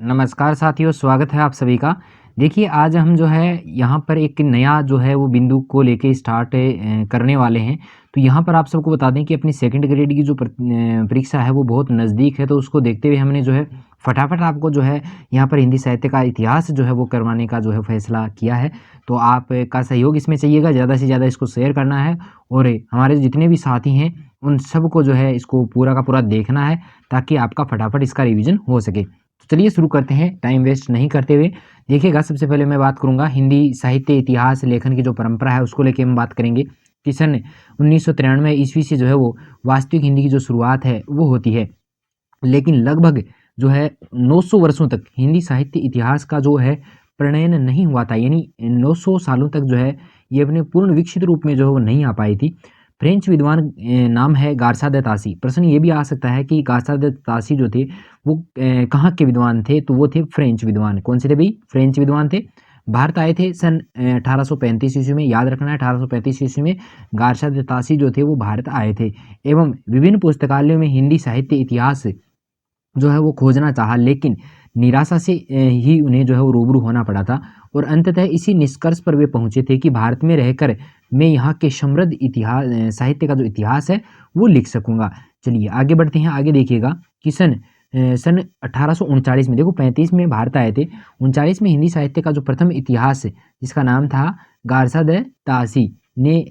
नमस्कार साथियों, स्वागत है आप सभी का। देखिए आज हम जो है यहाँ पर एक नया जो है वो बिंदु को लेके स्टार्ट करने वाले हैं। तो यहाँ पर आप सबको बता दें कि अपनी सेकंड ग्रेड की जो परीक्षा है वो बहुत नज़दीक है, तो उसको देखते हुए हमने जो है फटाफट आपको जो है यहाँ पर हिंदी साहित्य का इतिहास जो है वो करवाने का जो है फैसला किया है। तो आपका सहयोग इसमें चाहिएगा, ज़्यादा से ज़्यादा इसको शेयर करना है और हमारे जितने भी साथी हैं उन सबको जो है इसको पूरा का पूरा देखना है ताकि आपका फटाफट इसका रिविज़न हो सके। तो चलिए शुरू करते हैं टाइम वेस्ट नहीं करते हुए। देखिएगा सबसे पहले मैं बात करूँगा हिंदी साहित्य इतिहास लेखन की जो परंपरा है उसको लेके हम बात करेंगे कि सन 1993 ईस्वी से जो है वो वास्तविक हिंदी की जो शुरुआत है वो होती है। लेकिन लगभग जो है 900 वर्षों तक हिंदी साहित्य इतिहास का जो है प्रणयन नहीं हुआ था, यानी 900 सालों तक जो है ये अपने पूर्ण विकसित रूप में जो है वो नहीं आ पाई थी। फ्रेंच विद्वान नाम है गारसा द तासी। प्रश्न ये भी आ सकता है कि गारसा द तासी जो थे वो कहाँ के विद्वान थे? तो वो थे फ्रेंच विद्वान। कौन से थे भाई? फ्रेंच विद्वान थे। भारत आए थे सन 1835 ईस्वी में। याद रखना है 1835 ईस्वी में गारसा द तासी जो थे वो भारत आए थे एवं विभिन्न पुस्तकालयों में हिंदी साहित्य इतिहास जो है वो खोजना चाहा, लेकिन निराशा से ही उन्हें जो है वो रूबरू होना पड़ा था और अंततः इसी निष्कर्ष पर वे पहुंचे थे कि भारत में रहकर मैं यहाँ के समृद्ध इतिहास साहित्य का जो इतिहास है वो लिख सकूंगा। चलिए आगे बढ़ते हैं। आगे देखिएगा कि सन 1839 में, देखो 35 में भारत आए थे, 39 में हिंदी साहित्य का जो प्रथम इतिहास जिसका नाम था गारसा द तासी ने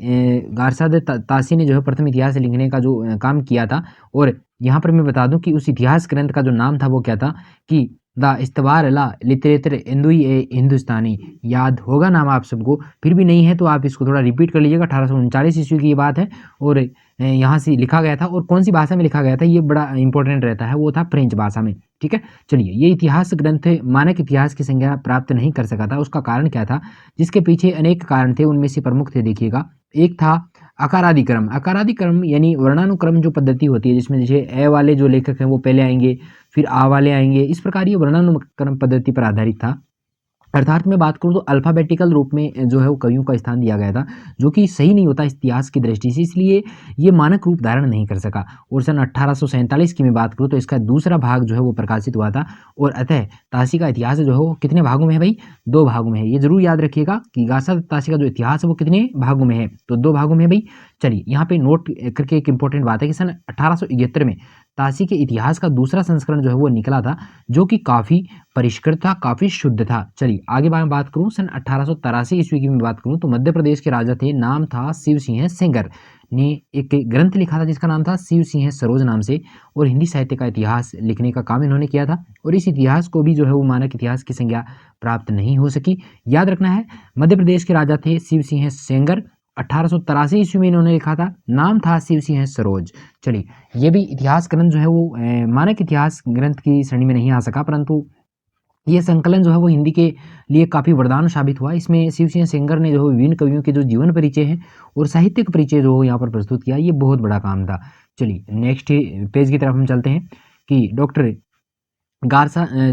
गारसा द तासी ने जो है प्रथम इतिहास लिखने का जो काम किया था। और यहाँ पर मैं बता दूं कि उस इतिहास ग्रंथ का जो नाम था वो क्या था कि द इस्तवार ला लिटरेचर हिंदुई ए हिंदुस्तानी। याद होगा नाम आप सबको, फिर भी नहीं है तो आप इसको थोड़ा रिपीट कर लीजिएगा। 1839 ईस्वी की ये बात है और यहाँ से लिखा गया था। और कौन सी भाषा में लिखा गया था ये बड़ा इंपॉर्टेंट रहता है, वो था फ्रेंच भाषा में। ठीक है, चलिए ये इतिहास ग्रंथ मानक इतिहास की संज्ञा प्राप्त नहीं कर सका था। उसका कारण क्या था? जिसके पीछे अनेक कारण थे, उनमें से प्रमुख थे। देखिएगा, एक था अकारादि क्रम। अकारादि क्रम यानी वर्णानुक्रम जो पद्धति होती है, जिसमें जैसे ए वाले जो लेखक हैं वो पहले आएंगे, फिर आ वाले आएंगे, इस प्रकार ये वर्णानुक्रम पद्धति पर आधारित था। अर्थात मैं बात करूँ तो अल्फ़ाबेटिकल रूप में जो है वो कवियों का स्थान दिया गया था, जो कि सही नहीं होता इतिहास की दृष्टि से, इसलिए ये मानक रूप धारण नहीं कर सका। और सन 1847 की मैं बात करूँ तो इसका दूसरा भाग जो है वो प्रकाशित हुआ था। और अतः ताशी का इतिहास जो है वो कितने भागों में है भाई? 2 भागों में है। ये जरूर याद रखिएगा कि गासा ताशी का जो इतिहास है वो कितने भागों में है? तो 2 भागों में है भाई। चलिए यहाँ पे नोट करके एक इंपॉर्टेंट बात है कि सन 1871 में ताशी के इतिहास का दूसरा संस्करण जो है वो निकला था, जो कि काफ़ी परिष्कृत था, काफ़ी शुद्ध था। चलिए आगे बात करूँ, सन 1883 ईस्वी की मैं बात करूँ तो मध्य प्रदेश के राजा थे, नाम था शिव सिंह सेंगर, ने एक ग्रंथ लिखा था जिसका नाम था शिव सिंह सरोज नाम से। और हिंदी साहित्य का इतिहास लिखने का काम इन्होंने किया था और इस इतिहास को भी जो है वो मानक इतिहास की संज्ञा प्राप्त नहीं हो सकी। याद रखना है मध्य प्रदेश के राजा थे शिव सिंह सेंगर। 1883 ईस्वी में इन्होंने लिखा था, नाम था शिव सिंह सरोज। चलिए ये भी इतिहास ग्रंथ जो है वो मानक इतिहास ग्रंथ की श्रेणी में नहीं आ सका, परंतु ये संकलन जो है वो हिंदी के लिए काफ़ी वरदान साबित हुआ। इसमें शिव सिंह सेंगर ने जो है विभिन्न कवियों के जो जीवन परिचय हैं और साहित्यिक परिचय जो यहाँ पर प्रस्तुत किया, ये बहुत बड़ा काम था। चलिए नेक्स्ट पेज की तरफ हम चलते हैं कि डॉक्टर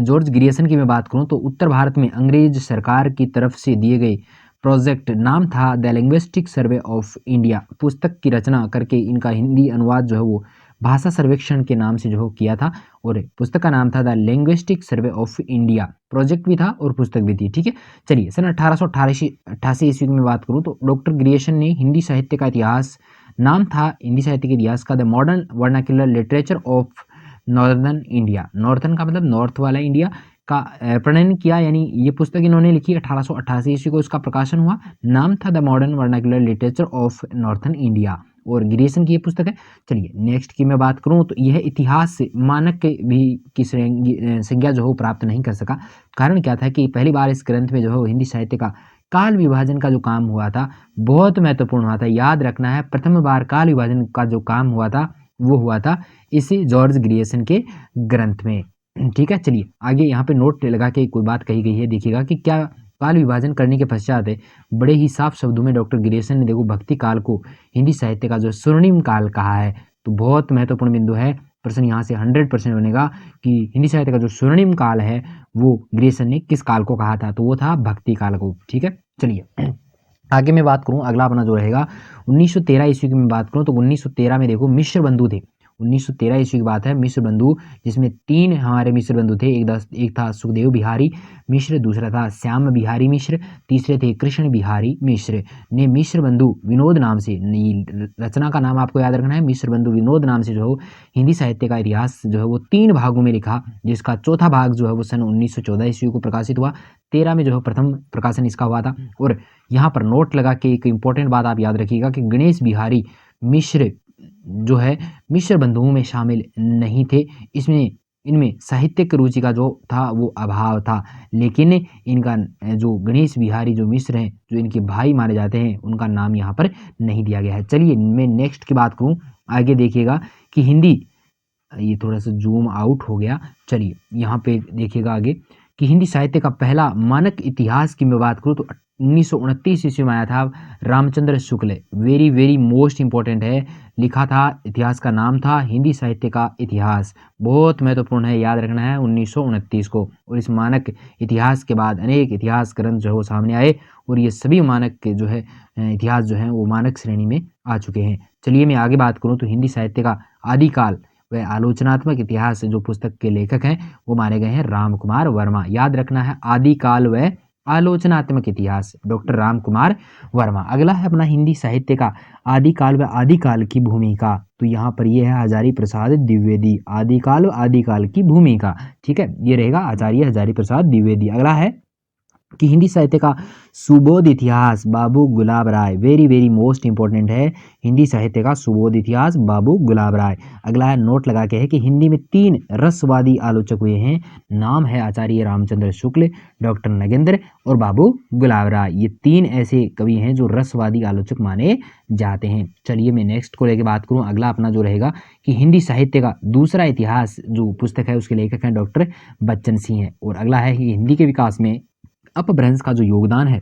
जॉर्ज ग्रियर्सन की मैं बात करूं तो उत्तर भारत में अंग्रेज सरकार की तरफ से दिए गए प्रोजेक्ट, नाम था the linguistic survey of India, पुस्तक की रचना करके इनका हिंदी अनुवाद जो है वो भाषा सर्वेक्षण के नाम से जो है किया था। और पुस्तक का नाम था the linguistic survey of India. Project भी था और पुस्तक भी थी। ठीक है, चलिए सन 1888 ईस्वी की मैं बात करूँ तो डॉक्टर ग्रियर्सन ने हिंदी साहित्य का इतिहास, नाम था हिंदी साहित्य के इतिहास का the modern vernacular literature of northern India. Northern का मतलब नॉर्थ वाला इंडिया का प्रणयन किया, यानी ये पुस्तक इन्होंने लिखी 1888 ईस्वी को, इसका प्रकाशन हुआ। नाम था the modern vernacular literature of northern India और ग्रियर्सन की ये पुस्तक है। चलिए नेक्स्ट की मैं बात करूं तो यह इतिहास से मानक के भी की संज्ञा जो है प्राप्त नहीं कर सका। कारण क्या था कि पहली बार इस ग्रंथ में जो है हिंदी साहित्य का काल विभाजन का जो काम हुआ था बहुत महत्वपूर्ण हुआ था। याद रखना है प्रथम बार काल विभाजन का जो काम हुआ था वो हुआ था इसी जॉर्ज ग्रियर्सन के ग्रंथ में। ठीक है, चलिए आगे यहाँ पे नोट लगा के कोई बात कही गई है, देखिएगा कि क्या काल विभाजन करने के पश्चात बड़े ही साफ शब्दों में डॉक्टर ग्रियर्सन ने देखो भक्ति काल को हिंदी साहित्य का जो स्वर्णिम काल कहा है। तो बहुत महत्वपूर्ण बिंदु है, प्रश्न यहाँ से 100% बनेगा कि हिंदी साहित्य का जो स्वर्णिम काल है वो ग्रियर्सन ने किस काल को कहा था? तो वो था भक्ति काल को। ठीक है, चलिए आगे मैं बात करूं, अगला अपना जो रहेगा 1913 ईस्वी की मैं बात करूं तो 1913 में देखो मिश्र बंधु थे। 1913 ईस्वी की बात है। मिश्र बंधु, जिसमें 3 हमारे मिश्र बंधु थे, एक था सुखदेव बिहारी मिश्र, दूसरा था श्याम बिहारी मिश्र, तीसरे थे कृष्ण बिहारी मिश्र ने मिश्र बंधु विनोद नाम से, रचना का नाम आपको याद रखना है, मिश्र बंधु विनोद नाम से जो हिंदी साहित्य का इतिहास जो है वो 3 भागों में लिखा, जिसका चौथा भाग जो है वो सन 1914 ईस्वी को प्रकाशित हुआ। 13 में जो है प्रथम प्रकाशन इसका हुआ था। और यहाँ पर नोट लगा के एक इंपॉर्टेंट बात आप याद रखिएगा कि गणेश बिहारी मिश्र जो है मिश्र बंधुओं में शामिल नहीं थे। इनमें साहित्यिक रुचि का जो था वो अभाव था, लेकिन इनका जो गणेश बिहारी जो मिश्र हैं, जो इनके भाई माने जाते हैं, उनका नाम यहाँ पर नहीं दिया गया है। चलिए मैं नेक्स्ट की बात करूँ, आगे देखिएगा कि हिंदी, ये थोड़ा सा जूम आउट हो गया, चलिए यहाँ पे देखिएगा आगे कि हिंदी साहित्य का पहला मानक इतिहास की मैं बात करूँ तो 1929 ईस्वी में आया था Ramchandra Shukla, very very most important है, लिखा था, इतिहास का नाम था हिंदी साहित्य का इतिहास, बहुत महत्वपूर्ण है, याद रखना है 1929 को। और इस मानक इतिहास के बाद अनेक इतिहास ग्रंथ जो है वो सामने आए, और ये सभी मानक के जो है इतिहास जो है वो मानक श्रेणी में आ चुके हैं। चलिए मैं आगे बात करूँ तो हिंदी साहित्य का आदिकाल व आलोचनात्मक इतिहास जो पुस्तक के लेखक हैं वो माने गए हैं राम कुमार वर्मा। याद रखना है आदिकाल व आलोचनात्मक इतिहास, डॉक्टर राम कुमार वर्मा। अगला है अपना हिंदी साहित्य का आदिकाल व आदिकाल की भूमिका, तो यहाँ पर ये है हजारी प्रसाद द्विवेदी, आदिकाल व आदिकाल की भूमिका, ठीक है, ये रहेगा आचार्य हजारी प्रसाद द्विवेदी। अगला है कि हिंदी साहित्य का सुबोध इतिहास बाबू गुलाब राय, वेरी वेरी मोस्ट इंपॉर्टेंट है, हिंदी साहित्य का सुबोध इतिहास बाबू गुलाब राय। अगला है नोट लगा के है कि हिंदी में 3 रसवादी आलोचक हुए हैं, नाम है आचार्य रामचंद्र शुक्ल, डॉक्टर नगेंद्र और बाबू गुलाब राय। ये 3 ऐसे कवि हैं जो रसवादी आलोचक माने जाते हैं। चलिए मैं नेक्स्ट को लेकर बात करूँ, अगला अपना जो रहेगा कि हिंदी साहित्य का दूसरा इतिहास जो पुस्तक है उसके लेखक हैं डॉक्टर बच्चन सिंह है। और अगला है कि हिंदी के विकास में अपभ्रंश का जो योगदान है,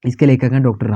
इसके लेखक हैं डॉक्टर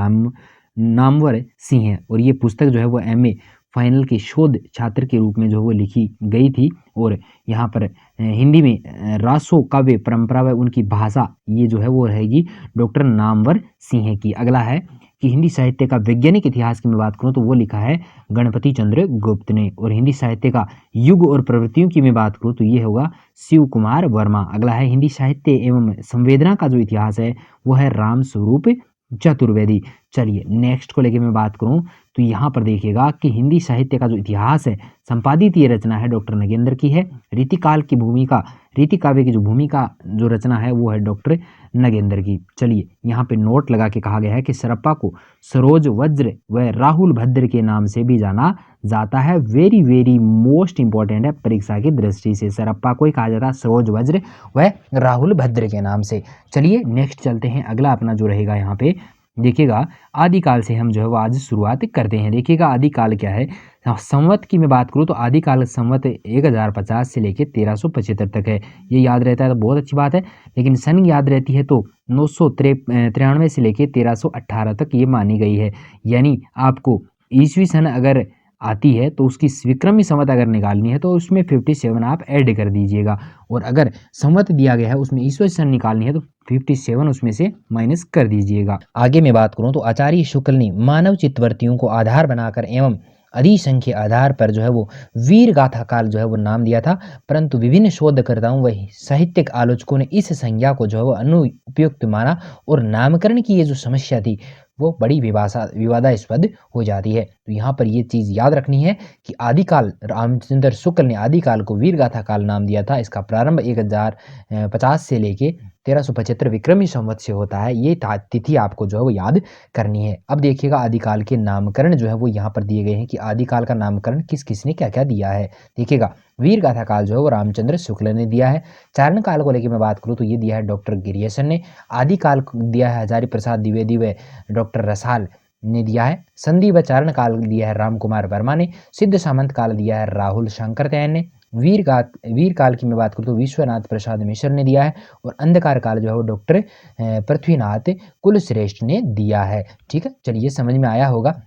नामवर सिंह है। और ये पुस्तक जो है वो MA फाइनल के शोध छात्र के रूप में जो वो लिखी गई थी। और यहाँ पर हिंदी में रासो काव्य परंपरा व उनकी भाषा, ये जो है वो रहेगी डॉक्टर नामवर सिंह की। अगला है कि हिंदी साहित्य का वैज्ञानिक इतिहास की मैं बात करूँ तो वो लिखा है गणपति चंद्र गुप्त ने। और हिंदी साहित्य का युग और प्रवृत्तियों की मैं बात करूँ तो ये होगा शिव कुमार वर्मा। अगला है हिंदी साहित्य एवं संवेदना का जो इतिहास है वो है राम स्वरूप चतुर्वेदी। चलिए नेक्स्ट को लेके मैं बात करूं तो यहाँ पर देखिएगा कि हिंदी साहित्य का जो इतिहास है संपादित ये रचना है डॉक्टर नगेंद्र की है। रीतिकाल की भूमिका, रीति काव्य की जो भूमिका जो रचना है वो है डॉक्टर नगेंद्र की। चलिए यहाँ पे नोट लगा के कहा गया है कि सरप्पा को सरोज वज्र व राहुल भद्र के नाम से भी जाना जाता है, वेरी वेरी मोस्ट इंपॉर्टेंट है परीक्षा की दृष्टि से, सरप्पा को ही कहा जाता है सरोज वज्र व राहुल भद्र के नाम से। चलिए नेक्स्ट चलते हैं, अगला अपना जो रहेगा यहाँ पे देखिएगा आदिकाल से हम जो है वो आज शुरुआत करते हैं। देखिएगा आदिकाल क्या है, संवत की मैं बात करूँ तो आदिकाल संवत 1050 से लेके 1375 तक है, ये याद रहता है तो बहुत अच्छी बात है। लेकिन सन याद रहती है तो 993 से लेके 1318 तक ये मानी गई है। यानी आपको ईस्वी सन अगर आती है तो उसकी विक्रमी संवत अगर निकालनी है तो उसमें 57 आप ऐड कर दीजिएगा, और अगर संवत दिया गया है उसमें ईस्वी सन निकालनी है तो 57 उसमें से माइनस कर दीजिएगा। आगे मैं बात करूं तो आचार्य शुक्ल ने मानव चित्तवृत्तियों को आधार बनाकर एवं अधिसंख्य के आधार पर जो है वो वीर गाथा काल जो है वो नाम दिया था, परंतु विभिन्न शोधकर्ताओं व साहित्यिक आलोचकों ने इस संज्ञा को जो है वो अनुपयुक्त माना और नामकरण की ये जो समस्या थी वो बड़ी विवादास्पद हो जाती है। तो यहाँ पर ये चीज़ याद रखनी है कि आदिकाल, रामचंद्र शुक्ल ने आदिकाल को वीर गाथा काल नाम दिया था। इसका प्रारंभ 1050 से लेके 1375 विक्रमी संवत से होता है। ये तिथि आपको जो है वो याद करनी है। अब देखिएगा आदिकाल के नामकरण जो है वो यहाँ पर दिए गए हैं कि आदिकाल का नामकरण किस किस ने क्या क्या दिया है। देखिएगा वीर गाथा काल जो है वो रामचंद्र शुक्ल ने दिया है। चारण काल को लेकर मैं बात करूँ तो ये दिया है डॉक्टर गिरियसन ने। आदिकाल दिया है हजारी प्रसाद द्विवेदी व डॉक्टर रसाल ने दिया है। संधि व चारण काल दिया है राम कुमार वर्मा ने। सिद्ध सामंत काल दिया है राहुल शंकरतैन ने। वीर काल की मैं बात करूँ तो विश्वनाथ प्रसाद मिश्र ने दिया है। और अंधकार काल जो है वो डॉक्टर पृथ्वीनाथ कुलश्रेष्ठ ने दिया है। ठीक है, चलिए समझ में आया होगा।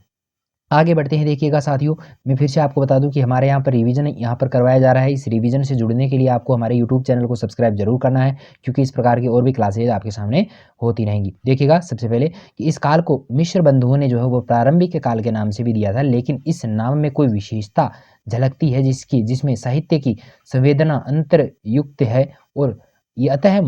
आगे बढ़ते हैं। देखिएगा साथियों, मैं फिर से आपको बता दूं कि हमारे यहाँ पर रिवीजन यहाँ पर करवाया जा रहा है। इस रिवीजन से जुड़ने के लिए आपको हमारे यूट्यूब चैनल को सब्सक्राइब जरूर करना है, क्योंकि इस प्रकार की और भी क्लासेज आपके सामने होती रहेंगी। देखिएगा सबसे पहले कि इस काल को मिश्र बंधुओं ने जो है वो प्रारंभिक काल के नाम से भी दिया था, लेकिन इस नाम में कोई विशेषता झलकती है जिसमें साहित्य की संवेदना अंतरयुक्त है। और ये अतः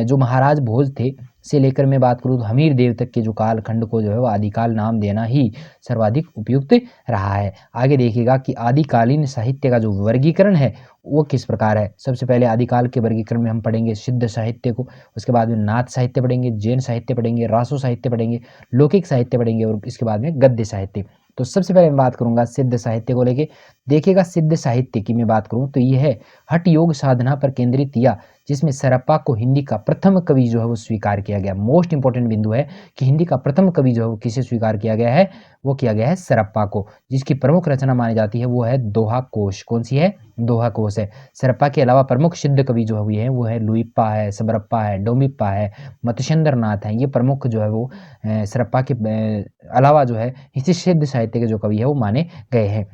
जो महाराज भोज थे से लेकर मैं बात करूँ तो हमीर देव तक के जो काल खंड को जो है वो आदिकाल नाम देना ही सर्वाधिक उपयुक्त रहा है। आगे देखिएगा कि आदिकालीन साहित्य का जो वर्गीकरण है वो किस प्रकार है। सबसे पहले आदिकाल के वर्गीकरण में हम पढ़ेंगे सिद्ध साहित्य को, उसके बाद में नाथ साहित्य पढ़ेंगे, जैन साहित्य पढ़ेंगे, रासो साहित्य पढ़ेंगे, लौकिक साहित्य पढ़ेंगे और इसके बाद में गद्य साहित्य। तो सबसे पहले मैं बात करूंगा सिद्ध साहित्य को लेके। देखिएगा सिद्ध साहित्य की मैं बात करूं तो यह है हठ योग साधना पर केंद्रित या जिसमें सरप्पा को हिंदी का प्रथम कवि जो है वो स्वीकार किया गया। मोस्ट इंपॉर्टेंट बिंदु है कि हिंदी का प्रथम कवि जो है वो किसे स्वीकार किया गया है, वो किया गया है सरप्पा को, जिसकी प्रमुख रचना मानी जाती है वो है दोहा कोश। कौन सी है? दोहा कोश है। सरप्पा के अलावा प्रमुख सिद्ध कवि जो हुए हैं वो है लुइप्पा है, सबरप्पा है, डोमिप्पा है, मतचंद्र नाथ है। ये प्रमुख जो है वो सरप्पा के अलावा जो है इसी सिद्ध साहित्य के जो कवि है वो माने गए हैं।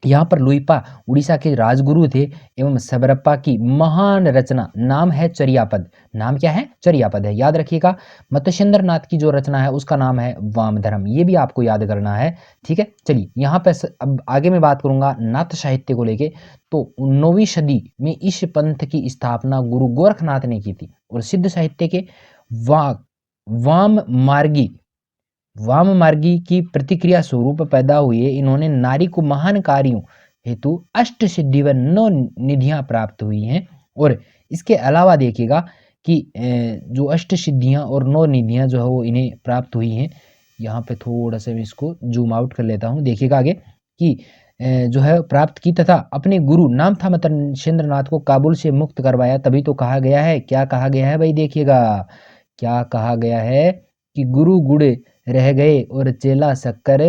यहाँ पर लुइपा उड़ीसा के राजगुरु थे एवं सबरप्पा की महान रचना नाम है चरियापद। नाम क्या है? चरियापद है, याद रखिएगा। मत्स्येंद्र नाथ की जो रचना है उसका नाम है वामधर्म, ये भी आपको याद करना है, ठीक है। चलिए यहाँ पे अब आगे मैं बात करूंगा नाथ साहित्य को लेके। तो 9वीं सदी में इस पंथ की स्थापना गुरु गोरखनाथ ने की थी और सिद्ध साहित्य के वा वाम मार्गी वाम मार्गी की प्रतिक्रिया स्वरूप पैदा हुए इन्होंने नारी को महान कार्यों हेतु अष्ट सिद्धि व 9 निधियां प्राप्त हुई हैं। और इसके अलावा देखिएगा कि जो अष्ट सिद्धियां और 9 निधियां जो है वो इन्हें प्राप्त हुई हैं। यहाँ पे थोड़ा सा मैं इसको जूम आउट कर लेता हूँ। देखिएगा आगे कि जो है प्राप्त की तथा अपने गुरु नाम था मत्स्येंद्र नाथ को काबुल से मुक्त करवाया। तभी तो कहा गया है, क्या कहा गया है भाई? देखिएगा क्या कहा गया है कि गुरु गुड़ रह गए और चेला शक्कर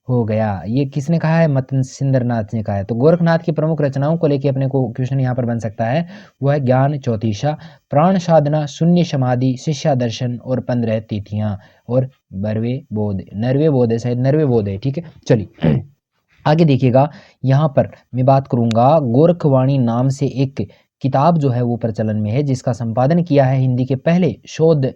हो गया। ये किसने कहा है? मत्स्येंद्र नाथ ने कहा है। तो गोरखनाथ की प्रमुख रचनाओं को लेके अपने को क्वेश्चन यहाँ पर बन सकता है, वो है ज्ञान चौतीसा, प्राण साधना, शून्य समाधि, शिष्या दर्शन और 15 तिथियां और नरवे बोध है, शायद नरवे बोध है, ठीक है। चलिए आगे देखिएगा, यहाँ पर मैं बात करूंगा गोरखवाणी नाम से एक किताब जो है वो प्रचलन में है, जिसका संपादन किया है हिंदी के पहले शोध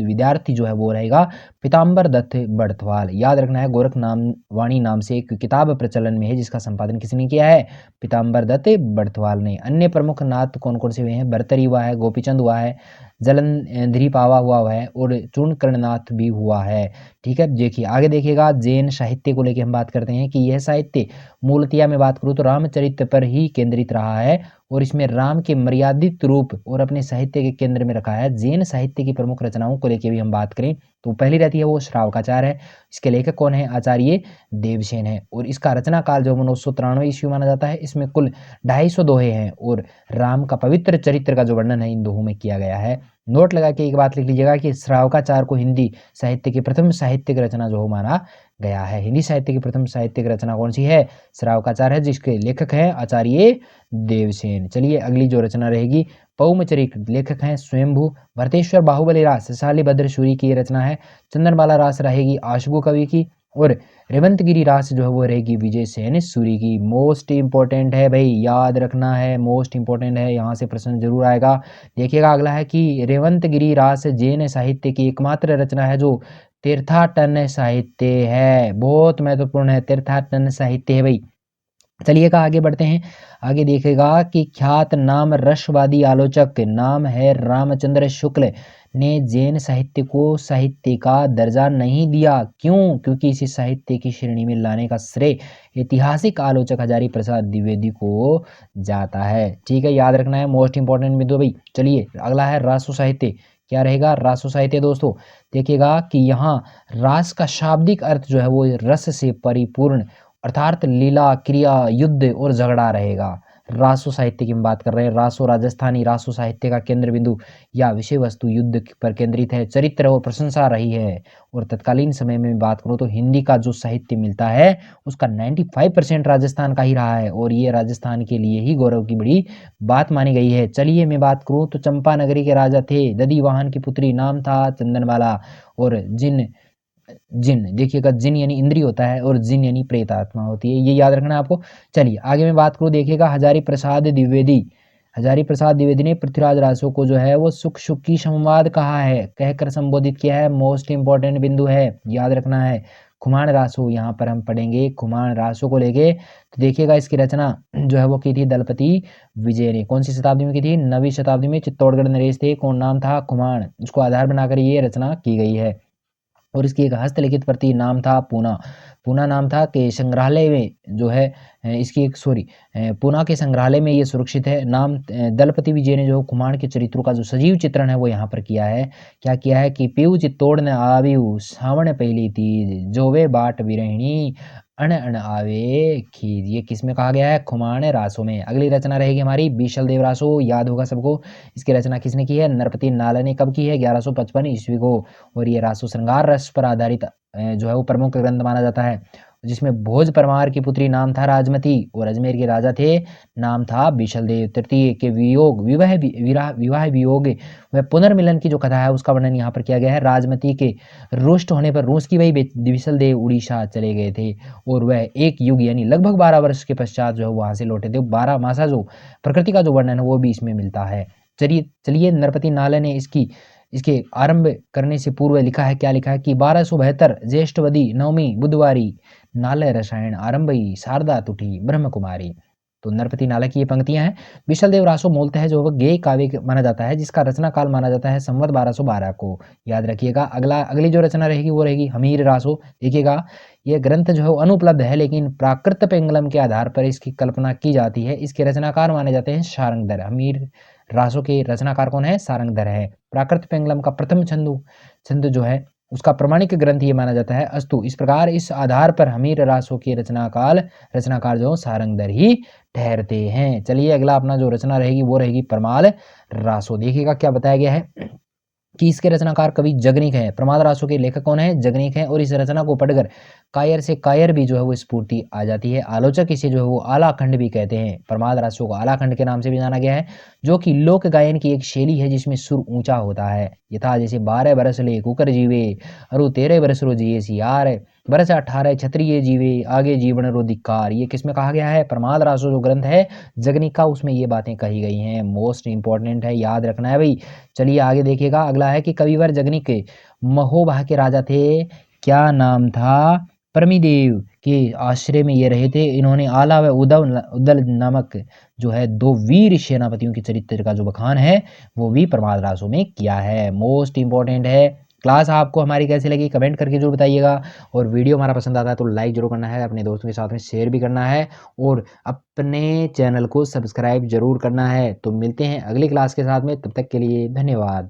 विद्यार्थी जो है वो रहेगा पीताम्बर दत्त बड़थवाल। याद रखना है, गोरख नाम वाणी नाम से एक किताब प्रचलन में है जिसका संपादन किसने किया है? पीताम्बर दत्त बड़थवाल ने। अन्य प्रमुख नाथ कौन कौन से हुए हैं? भर्तरी हुआ है, गोपीचंद हुआ है, जलंधरी पावा हुआ है और चूर्णकर्णनाथ भी हुआ है, ठीक है। देखिए आगे देखिएगा, जैन साहित्य को लेकर हम बात करते हैं कि यह साहित्य मूलतया में बात करूँ तो रामचरित्र पर ही केंद्रित रहा है और इसमें राम के मर्यादित रूप और अपने साहित्य के केंद्र में रखा है। जैन साहित्य की प्रमुख रचनाओं को लेकर भी हम बात करें तो पहली रहती है वो श्रावकाचार है। इसके लेखक कौन है? आचार्य देवसेन है और इसका रचना काल जो 993 ईस्वी माना जाता है। इसमें कुल 250 दोहे हैं और राम का पवित्र चरित्र का जो वर्णन है इन दोहों में किया गया है। नोट लगा के एक बात लिख लीजिएगा कि श्रावकाचार को हिंदी साहित्य की प्रथम साहित्यिक रचना जो माना गया है। हिंदी साहित्य की प्रथम साहित्यिक रचना कौन सी है? श्रावकाचार है, जिसके लेखक हैं आचार्य देवसेन। चलिए अगली जो रचना रहेगी पौमचरिक, लेखक हैं स्वयंभू। भरतेश्वर बाहुबली रास शालिभद्र सूरी की रचना है। चंदनबाला रास रहेगी आशुगु कवि की और रेवंतगिरी रास जो है वो रहेगी विजय सेन सूरी की। मोस्ट इंपॉर्टेंट है भाई, याद रखना है, मोस्ट इंपॉर्टेंट है, यहाँ से प्रश्न जरूर आएगा। देखिएगा अगला है कि रेवंतगिरी रास जैन साहित्य की एकमात्र रचना है जो तीर्थाटन साहित्य है। बहुत महत्वपूर्ण है, तीर्थाटन साहित्य है भाई। चलिएगा आगे बढ़ते हैं। आगे देखेगा कि ख्यात नाम रसवादी आलोचक नाम है रामचंद्र शुक्ल ने जैन साहित्य को साहित्य का दर्जा नहीं दिया। क्यों? क्योंकि इसे साहित्य की श्रेणी में लाने का श्रेय ऐतिहासिक आलोचक हजारी प्रसाद द्विवेदी को जाता है, ठीक है। याद रखना है, मोस्ट इंपॉर्टेंट बिंदु भाई। चलिए अगला है रासो साहित्य। क्या रहेगा? रासो साहित्य दोस्तों। देखिएगा कि यहाँ रास का शाब्दिक अर्थ जो है वो रस से परिपूर्ण अर्थात लीला, क्रिया, युद्ध और झगड़ा रहेगा। रासो साहित्य की हम बात कर रहे हैं। रासो राजस्थानी रासो साहित्य का केंद्र बिंदु या विषय वस्तु युद्ध पर केंद्रित है, चरित्र और प्रशंसा रही है। और तत्कालीन समय में बात करूँ तो हिंदी का जो साहित्य मिलता है उसका 95% राजस्थान का ही रहा है और ये राजस्थान के लिए ही गौरव की बड़ी बात मानी गई है। चलिए मैं बात करूँ तो चंपा नगरी के राजा थे दधिवाहन की पुत्री, नाम था चंदनबाला और जिन, देखिएगा जिन यानी इंद्री होता है और जिन यानी प्रेत आत्मा होती है, ये याद रखना है आपको। चलिए आगे मैं बात करूँ, देखिएगा हजारी प्रसाद द्विवेदी, हजारी प्रसाद द्विवेदी ने पृथ्वीराज रासो को जो है वो सुख सुख की संवाद कहा है, कहकर संबोधित किया है। मोस्ट इंपॉर्टेंट बिंदु है, याद रखना है। खुमान रासो, यहाँ पर हम पढ़ेंगे खुमान रासो को लेके। तो देखिएगा इसकी रचना जो है वो की थी दलपति विजय ने। कौन सी शताब्दी में की थी? 9वीं शताब्दी में। चित्तौड़गढ़ नरेश थे, कौन नाम था? खुमान। उसको आधार बनाकर ये रचना की गई है। और इसकी एक हस्तलिखित प्रति नाम था पूना। पूना नाम था कि संग्रहालय में जो है इसकी एक पूना के संग्रहालय में ये सुरक्षित है। नाम दलपति विजय ने जो कुमार के चरित्रों का जो सजीव चित्रण है वो यहाँ पर किया है। क्या किया है कि पीऊ चित्तौड़ ने आविऊ सावण पहली तीज जोवे बाट विरहिणी अण अण आवे खीज। ये किस में कहा गया है? खुमान रासो में। अगली रचना रहेगी हमारी बीशल देव रासो, याद होगा सबको। इसकी रचना किसने की है? नरपति नाला ने। कब की है? 1155 ईस्वी को। और ये रासो श्रृंगार रस पर आधारित जो है वो प्रमुख ग्रंथ माना जाता है, जिसमें भोज परमार की पुत्री नाम था राजमती और अजमेर के राजा थे नाम था बीशल देव। तृतीय के वियोग विवाह वियोग व पुनर्मिलन की जो कथा है उसका वर्णन यहाँ पर किया गया है। राजमती के रुष्ट होने पर रूस की वही बीशल देव उड़ीसा चले गए थे और वह एक युग यानी लगभग 12 वर्ष के पश्चात जो है वहां से लौटे थे। 12 मासा जो प्रकृति का जो वर्णन है वो भी इसमें मिलता है। चलिए नरपति नाला ने इसके आरंभ करने से पूर्व लिखा है। क्या लिखा है कि 1272 ज्येष्ठवदी नवमी बुधवारी नालय रसायन आरंभई शारदा तुठी ब्रह्म कुमारी। तो नरपति नाला की ये पंक्तियां हैं। विशल देव रासो मूलतः है जो वह गेय काव्य माना जाता है, जिसका रचना काल माना जाता है संवत 1212 को। याद रखिएगा। अगली जो रचना रहेगी वो रहेगी हमीर रासो। देखिएगा यह ग्रंथ जो है वो अनुपलब्ध है, लेकिन प्राकृत पेंगलम के आधार पर इसकी कल्पना की जाती है। इसके रचनाकार माने जाते हैं सारंगधर। हमीर रासो के रचनाकार कौन है? सारंगधर है। प्राकृत पेंगलम का प्रथम छंद जो है उसका प्रमाणिक ग्रंथ ये माना जाता है अस्तु। इस प्रकार इस आधार पर हमीर रासो के रचनाकार जो सारंगधर ही ठहरते हैं। चलिए अगला अपना जो रचना रहेगी वो रहेगी परमाल रासो। देखिएगा क्या बताया गया है कि इसके रचनाकार कवि जगनीक हैं। प्रमाद रासो के लेखक कौन है? जगनीक हैं। और इस रचना को पढ़कर कायर से कायर भी जो है वो स्फूर्ति आ जाती है। आलोचक इसे जो है वो आलाखंड भी कहते हैं। प्रमाद रासो को आलाखंड के नाम से भी जाना गया है, जो कि लोक गायन की एक शैली है जिसमें सुर ऊंचा होता है। यथा जैसे 12 बरस ले कुकर जीवे अरु 13 बरस रो जिये सियार बरस 18 क्षत्रिय जीवे आगे जीवन रो धिक्कार। ये किसमें कहा गया है? प्रमाद रासो जो ग्रंथ है जगनीक का, उसमें ये बातें कही गई हैं। मोस्ट इंपॉर्टेंट है, याद रखना है भाई। चलिए आगे देखिएगा। अगला है कि कविवर जगनीक के महोबा के राजा थे। क्या नाम था? परमीदेव के आश्रय में ये रहे थे। इन्होंने आला व उदल नामक जो है 2 वीर सेनापतियों के चरित्र का जो बखान है वो भी प्रमाद रासो में किया है। मोस्ट इंपॉर्टेंट है। क्लास आपको हमारी कैसी लगी कमेंट करके जरूर बताइएगा। और वीडियो हमारा पसंद आता है तो लाइक जरूर करना है, अपने दोस्तों के साथ में शेयर भी करना है और अपने चैनल को सब्सक्राइब जरूर करना है। तो मिलते हैं अगली क्लास के साथ में, तब तक के लिए धन्यवाद।